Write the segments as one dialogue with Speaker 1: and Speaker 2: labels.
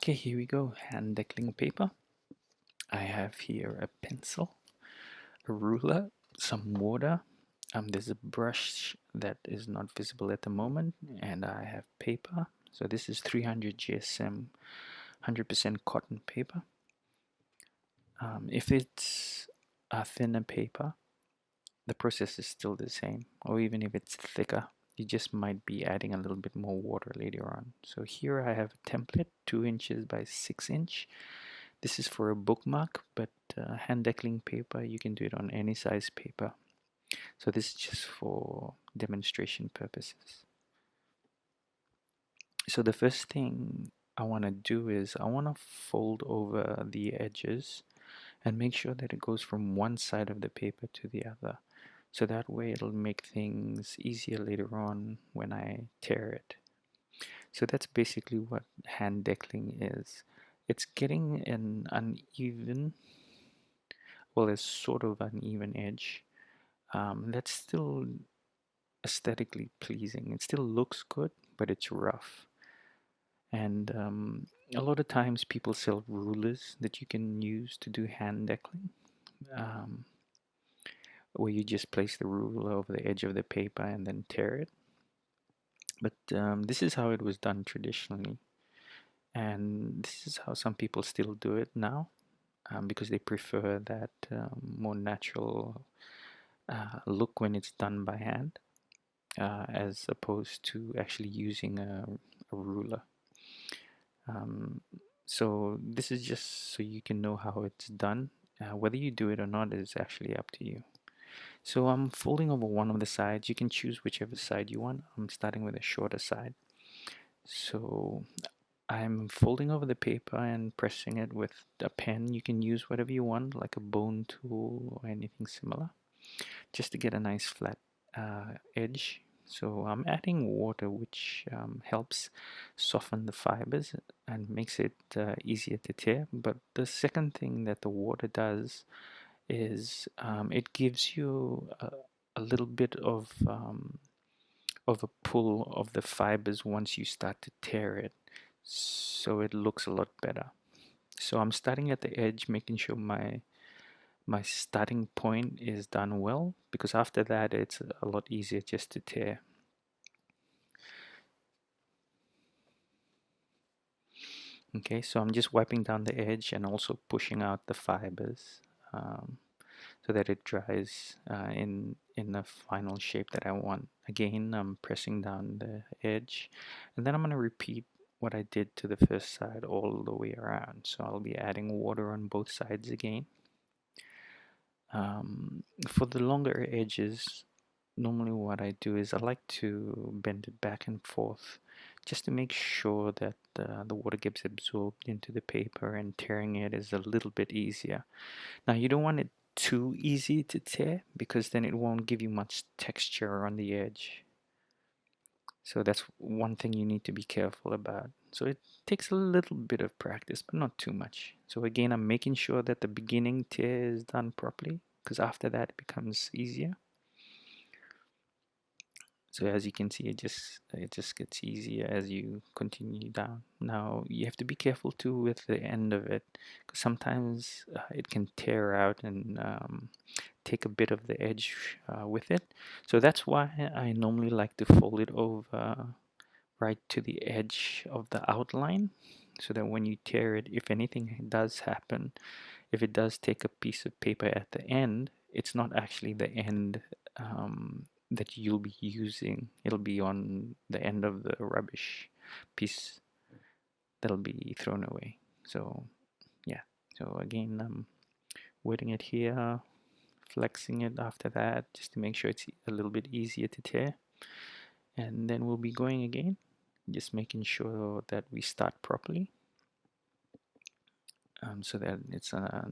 Speaker 1: Okay, here we go. Hand deckling paper. I have here a pencil, a ruler, some water. There's a brush that is not visible at the moment, and I have paper. So this is 300 GSM, 100% cotton paper. If it's a thinner paper, the process is still the same, or even if it's thicker, you just might be adding a little bit more water later on. So here I have a template, 2 inches by 6 inch. This is for a bookmark, but hand deckling paper, you can do it on any size paper. So this is just for demonstration purposes. So the first thing I want to do is I want to fold over the edges and make sure that it goes from one side of the paper to the other. So that way it'll make things easier later on when I tear it. So that's basically what hand deckling is. It's getting an uneven, well, it's sort of uneven edge. That's still aesthetically pleasing. It still looks good, but it's rough. And a lot of times people sell rulers that you can use to do hand deckling, um, where you just place the ruler over the edge of the paper and then tear it. But this is how it was done traditionally, and this is how some people still do it now, because they prefer that more natural look when it's done by hand, as opposed to actually using a ruler. Um, so this is just so you can know how it's done. Whether you do it or not is actually up to you. So I'm folding over one of the sides. You can choose whichever side you want. I'm starting with a shorter side. So I'm folding over the paper and pressing it with a pen. You can use whatever you want, like a bone tool or anything similar, just to get a nice flat edge. So I'm adding water, which helps soften the fibers and makes it easier to tear. But the second thing that the water does is it gives you a little bit of a pull of the fibers once you start to tear it, so it looks a lot better. So I'm starting at the edge, making sure my starting point is done well, because after that it's a lot easier just to tear. Okay, so I'm just wiping down the edge and also pushing out the fibers, so that it dries in the final shape that I want. Again, I'm pressing down the edge, and then I'm going to repeat what I did to the first side all the way around. So I'll be adding water on both sides again. For the longer edges, normally what I do is I like to bend it back and forth just to make sure that the water gets absorbed into the paper, and tearing it is a little bit easier. Now you don't want it too easy to tear, because then it won't give you much texture on the edge. So that's one thing you need to be careful about. So it takes a little bit of practice, but not too much. So again, I'm making sure that the beginning tear is done properly, because after that it becomes easier. So as you can see, it just gets easier as you continue down. Now you have to be careful too with the end of it, because sometimes it can tear out and take a bit of the edge with it. So that's why I normally like to fold it over right to the edge of the outline, so that when you tear it, if anything does happen, if it does take a piece of paper at the end, it's not actually the end that you'll be using. It'll be on the end of the rubbish piece that'll be thrown away. So yeah, so again, I'm wetting it here, flexing it after that, just to make sure it's a little bit easier to tear. And then we'll be going again, just making sure that we start properly, so that it's a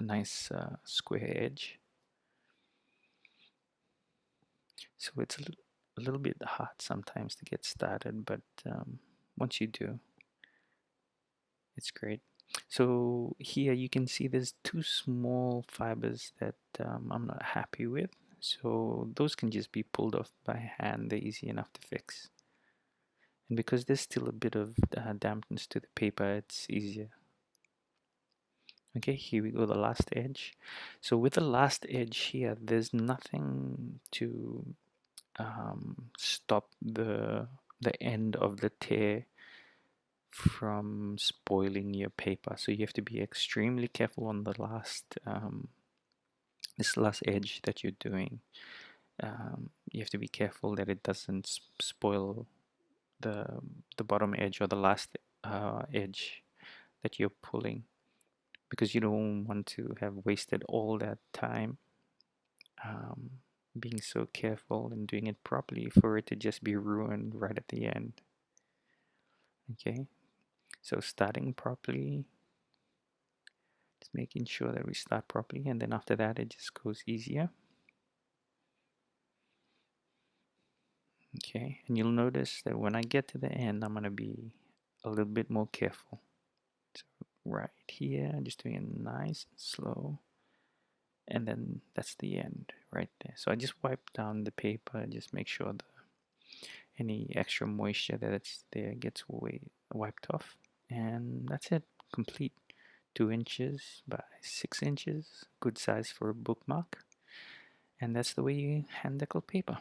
Speaker 1: nice square edge. So it's a little bit hard sometimes to get started, but once you do, it's great. So here you can see there's two small fibers that I'm not happy with. So those can just be pulled off by hand. They're easy enough to fix. And because there's still a bit of dampness to the paper, it's easier. Okay, here we go, the last edge. So with the last edge here, there's nothing to stop the end of the tear from spoiling your paper. So you have to be extremely careful on the last this last edge that you're doing. You have to be careful that it doesn't spoil the bottom edge or the last edge that you're pulling, because you don't want to have wasted all that time um, being so careful and doing it properly for it to just be ruined right at the end. Okay, so starting properly, just making sure that we start properly, and then after that it just goes easier. Okay, and you'll notice that when I get to the end, I'm going to be a little bit more careful. So right here, I'm just doing it nice and slow, and then that's the end right there. So I just wipe down the paper and just make sure any extra moisture that's there gets wiped off, and that's it, complete. 2 inches by 6 inches, good size for a bookmark, and that's the way you hand deckle paper.